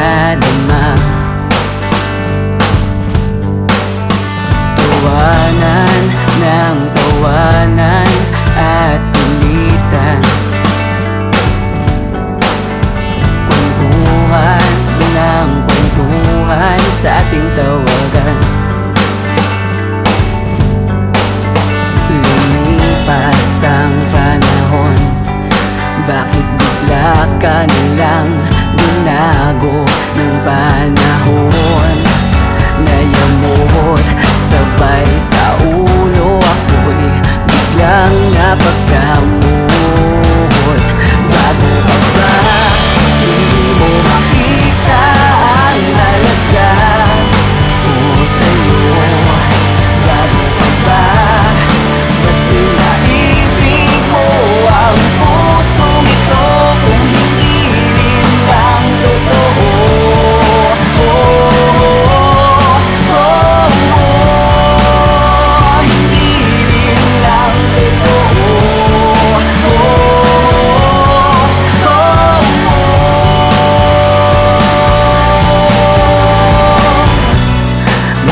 nadama. Tawanan ng tawanan at kulitan, kwentuhan ng kwentuhan sa ating tawagan. Lumipas ang panahon, bakit bigla ka nilang binago ng panahon? Nayamot sabay sa ulo, ako'y biglang napagkamot. Bago ka ba, hindi mo makita ang halaga ko sa'yo? Bago ka ba, ba't pinaibig mo ang pusong ito kung hindi rin lang totoo?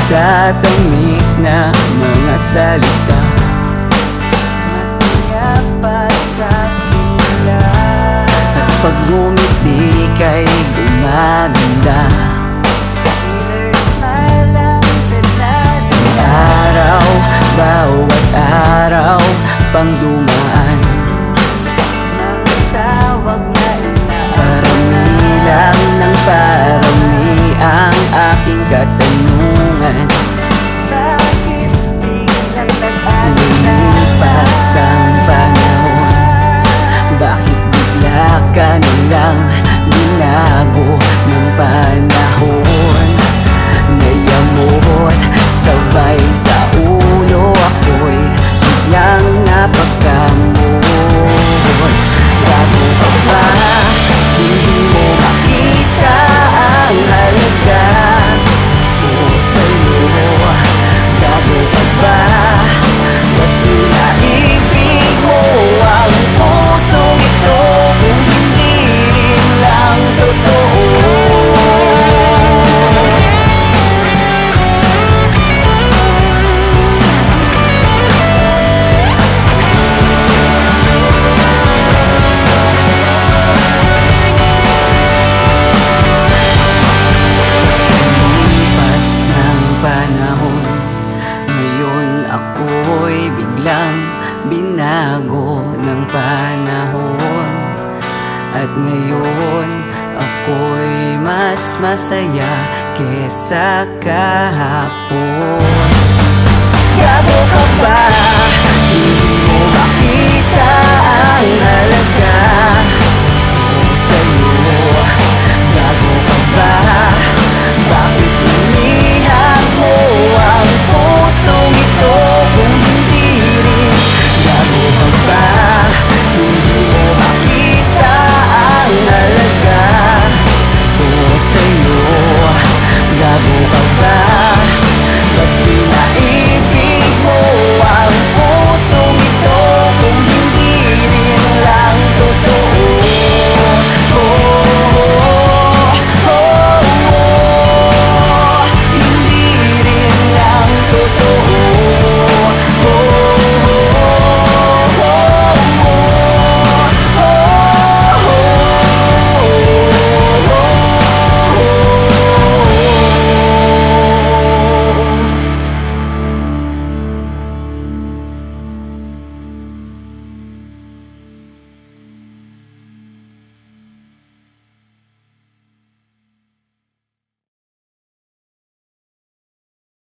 Tatamis na mga salita, masaya pa sa simula, at pag ngumiti kay gumaganda. Ang araw, bawat araw pang dumaan, parami lang ng parami ang aking katanungan. Bakit biglang lumipas ang panahon? Bakit bigla ka nilang binago ng panahon? Nayamot sabay sa ulo, ako'y biglang napagkamot. Bago ka ba, hindi mo makita ang halaga ko sa'yo? Bago ka ba, ba't pinaibig mo ang pusong ito kung hindi rin lang totoo? Ako'y biglang binago ng panahon, at ngayon ako'y mas masaya kesa kahapon. Gago ka ba? Hindi mo makita ang halaga